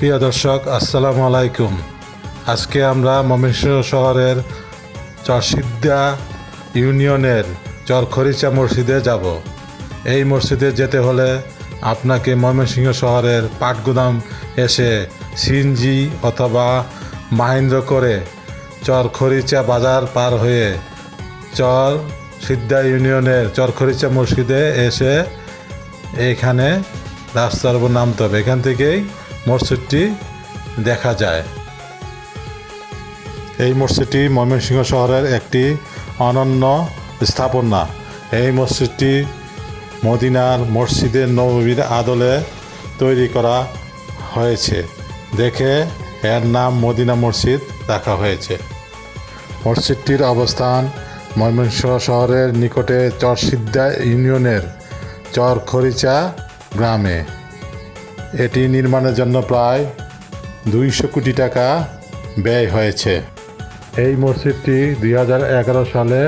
প্রিয় দর্শক, আসসালামু আলাইকুম। আজকে আমরা ময়মনসিংহ শহরের চরসিদ্ধা ইউনিয়নের চরখরিচা মসজিদে যাব। এই মসজিদে যেতে হলে আপনাকে ময়মনসিংহ শহরের পাটগুদাম এসে সিএনজি অথবা মাহিন্দ্র করে চরখরিচা বাজার পার হয়ে চরসিদ্ধা ইউনিয়নের চরখরিচা মসজিদে এসে এইখানে রাস্তার উপর নামতে হবে। এখান থেকেই মসজিদটি দেখা যায়। এই মসজিদটি ময়মনসিংহ শহরের একটি অনন্য স্থাপনা। এই মসজিদটি মদিনার মসজিদে নববীর আদলে তৈরি করা হয়েছে দেখে এর নাম মদিনা মসজিদ রাখা হয়েছে। মসজিদটির অবস্থান ময়মনসিংহ শহরের নিকটে চরসিদ্ধা ইউনিয়নের চরখরিচা গ্রামে। এটি নির্মাণের জন্য প্রায় 200 কোটি টাকা ব্যয় হয়েছে। এই মসজিদটি 2011 সালে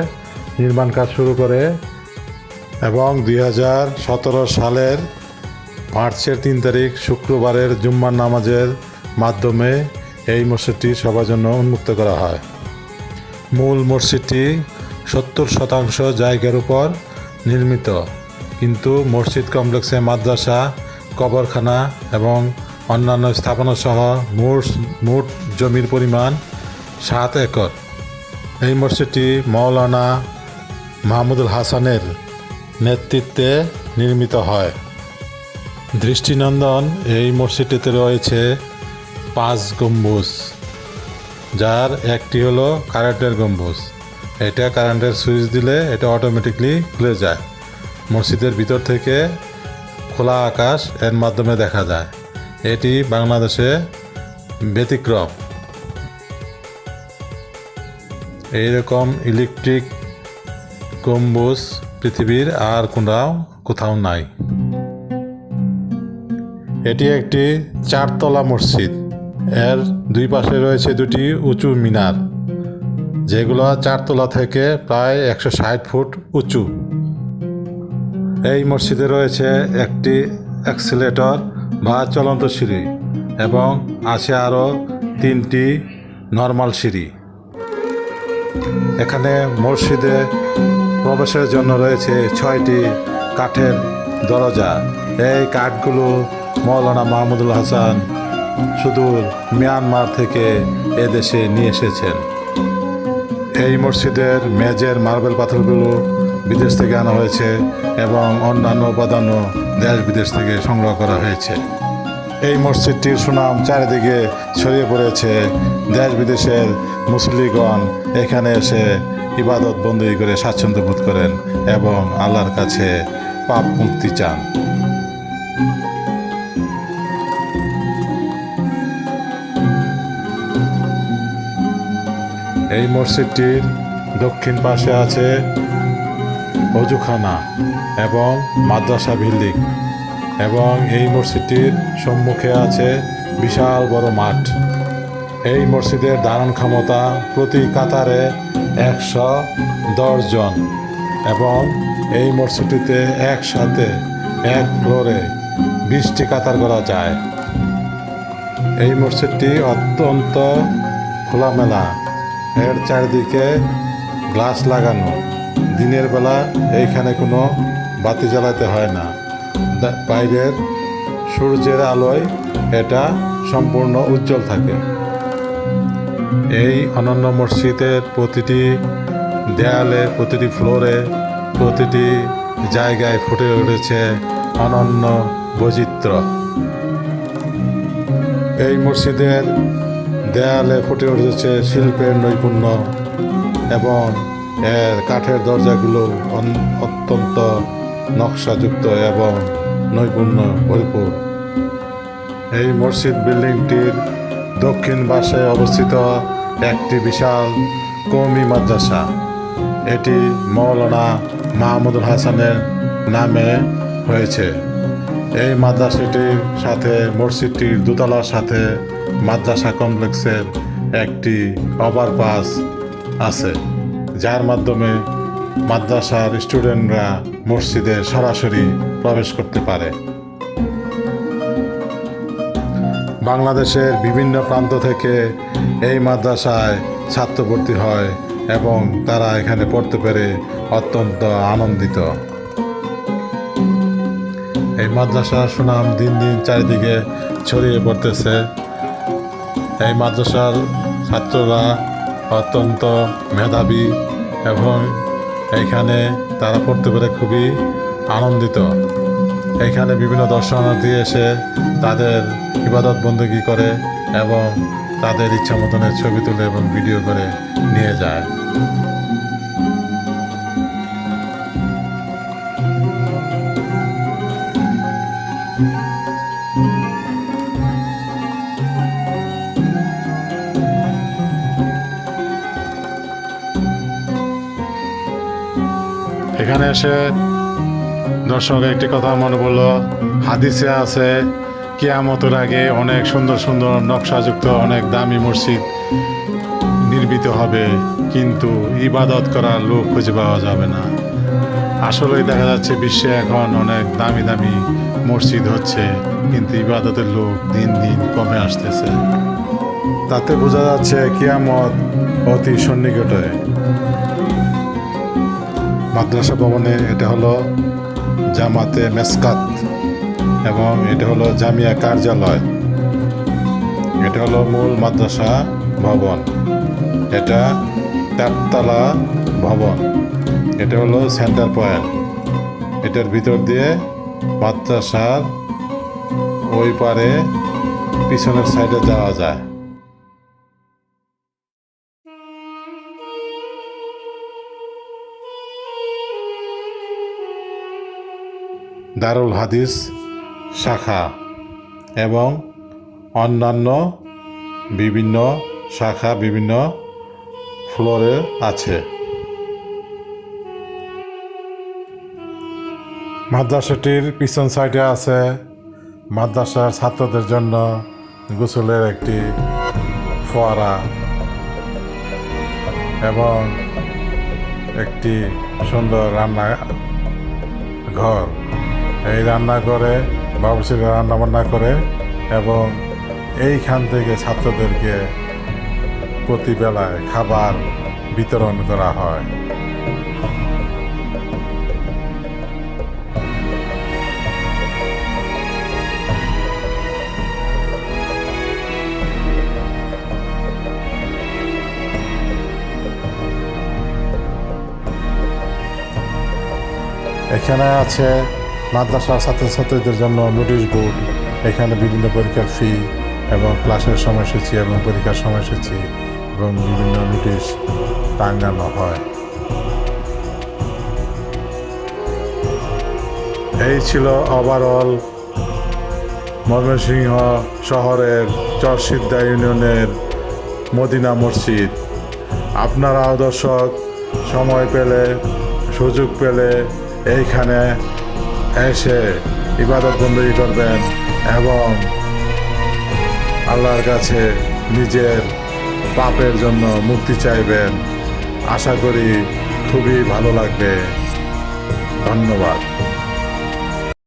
নির্মাণ কাজ শুরু করে এবং 2017 সালের মার্চের 3 তারিখ শুক্রবারের জুম্মার নামাজের মাধ্যমে এই মসজিদটি সবার জন্য উন্মুক্ত করা হয়। মূল মসজিদটি 70% জায়গার উপর নির্মিত, কিন্তু মসজিদ কমপ্লেক্সে মাদ্রাসা, কবরখানা এবং অন্যান্য স্থাপনা সহ মোট জমির পরিমাণ 7 একর। এই মসজিদটি মাওলানা মাহমুদুল হাসানের নেতৃত্বে নির্মিত হয়। দৃষ্টিনন্দন এই মসজিদটিতে রয়েছে 5 গম্বুজ, যার একটি হলো কারেন্টের গম্বুজ। এটা কারেন্টের সুইচ দিলে এটা অটোমেটিকলি খুলে যায়। মসজিদের ভিতর থেকে খোলা আকাশ এর মাধ্যমে দেখা যায়। এটি বাংলাদেশে ব্যতিক্রম। এইরকম ইলেকট্রিক গম্বুজ পৃথিবীর আর কোথাও নাই। এটি একটি 4তলা মসজিদ। এর দুই পাশে রয়েছে 2টি উঁচু মিনার, যেগুলো 4তলা থেকে প্রায় 160 ফুট উঁচু। এই মসজিদে রয়েছে একটি এক্সিলেটর বা চলন্ত সিঁড়ি এবং আছে আরও 3টি নর্মাল সিঁড়ি। এখানে মসজিদে প্রবেশের জন্য রয়েছে 6টি কাঠের দরজা। এই কাঠগুলো মাওলানা মাহমুদুল হাসান সুদূর মিয়ানমার থেকে এদেশে নিয়ে এসেছেন। এই মসজিদের মেঝের মার্বেল পাথরগুলো বিদেশ থেকে আনা হয়েছে এবং অন্যান্য উপাদানও দেশ বিদেশ থেকে সংগ্রহ করা হয়েছে। এই মসজিদটির সুনাম চারিদিকে ছড়িয়ে পড়েছে। দেশ বিদেশের মুসল্লিগণ এখানে এসে ইবাদত বন্দী করে স্বাচ্ছন্দ্য বোধ করেন এবং আল্লাহর কাছে পাপ মুক্তি চান। এই মসজিদটির দক্ষিণ পাশে আছে অজুখানা এবং মাদ্রাসা বিল্ডিং, এবং এই মসজিদটির সম্মুখে আছে বিশাল বড় মাঠ। এই মসজিদের ধারণ ক্ষমতা প্রতি কাতারে 110 জন এবং এই মসজিদটিতে একসাথে এক ফ্লোরে 20টি কাতার করা যায়। এই মসজিদটি অত্যন্ত খোলামেলা। এর চারিদিকে গ্লাস লাগানো। দিনের বেলা এইখানে কোনো বাতি জ্বালাতে হয় না। বাইরের সূর্যের আলোয় এটা সম্পূর্ণ উজ্জ্বল থাকে। এই অনন্য মসজিদের প্রতিটি দেয়ালে, প্রতিটি ফ্লোরে, প্রতিটি জায়গায় ফুটে উঠেছে অনন্য বৈচিত্র্য। এই মসজিদের দেয়ালে ফুটে উঠেছে শিল্পের নৈপুণ্য এবং এর কাঠের দরজাগুলো অত্যন্ত নকশাযুক্ত এবং নৈপুণ্য ভরপুর। এই মসজিদ বিল্ডিংটির দক্ষিণ পাশে অবস্থিত একটি বিশাল কওমি মাদ্রাসা। এটি মাওলানা মাহমুদুল হাসানের নামে হয়েছে। এই মাদ্রাসাটির সাথে মসজিদটির দোতলার সাথে মাদ্রাসা কমপ্লেক্সের একটি ওভারপাস আছে, যার মাধ্যমে মাদ্রাসার স্টুডেন্টরা মসজিদে সরাসরি প্রবেশ করতে পারে। বাংলাদেশের বিভিন্ন প্রান্ত থেকে এই মাদ্রাসায় ছাত্র ভর্তি হয় এবং তারা এখানে পড়তে পেরে অত্যন্ত আনন্দিত। এই মাদ্রাসার সুনাম দিন দিন চারিদিকে ছড়িয়ে পড়তেছে। এই মাদ্রাসার ছাত্ররা অত্যন্ত মেধাবী এবং এইখানে তারা পড়তে পেরে খুবই আনন্দিত। এইখানে বিভিন্ন দর্শনার্থী এসে তাদের ইবাদত বন্দেগী করে এবং তাদের ইচ্ছা মতনের ছবি তুলে এবং ভিডিও করে নিয়ে যায়। এখানে এসে দর্শক একটি কথা মনে পড়লো, হাদিসে আছে কিয়ামতের আগে অনেক সুন্দর সুন্দর নকশাযুক্ত অনেক দামি মসজিদ নির্মিত হবে, কিন্তু ইবাদত করার লোক খুঁজে পাওয়া যাবে না। আসলেই দেখা যাচ্ছে বিশ্বে এখন অনেক দামি দামি মসজিদ হচ্ছে, কিন্তু ইবাদতের লোক দিন দিন কমে আসতেছে। তাতে বোঝা যাচ্ছে কিয়ামত অতি সন্নিকটে। মাদ্রাসা ভবনে এটা হলো জামাতে মেসকাত এবং এটা হলো জামিয়া কার্যালয়। এটা হলো মূল মাদ্রাসা ভবন, এটা 4 তলা ভবন, এটা হলো সেন্টার পয়েন্ট। এটার ভিতর দিয়ে মাদ্রাসার ওই পারে পিছনের সাইডে যাওয়া যায়। দারুল হাদিস শাখা এবং অন্যান্য বিভিন্ন শাখা বিভিন্ন ফ্লোরে আছে। মাদ্রাসাটির পিছন সাইডে আছে মাদ্রাসার ছাত্রদের জন্য গোসলের একটি ফোয়ারা এবং একটি সুন্দর রান্না ঘর। এই রান্নাঘরে বাবুর্চিরা রান্না বান্না করে এবং এইখান থেকে ছাত্রদেরকে প্রতিবেলায় খাবার বিতরণ করা হয়। এখানে আছে মাদ্রাসার ছাত্রছাত্রীদের জন্য নোটিশ বোর্ড। এখানে বিভিন্ন পরীক্ষার ফি এবং ক্লাসের সময়সূচি এবং পরীক্ষার সময়সূচি এবং বিভিন্ন নোটিশ টাঙানো হয়। এই ছিল ওভারঅল ময়মনসিংহ শহরের চরসিদ্ধা ইউনিয়নের মদিনা মসজিদ। আপনারাও দর্শক সময় পেলে সুযোগ পেলে এইখানে এসে ইবাদত বন্দেগী করবেন এবং আল্লাহর কাছে নিজের পাপের জন্য মুক্তি চাইবেন। আশা করি খুবই ভালো লাগবে। ধন্যবাদ।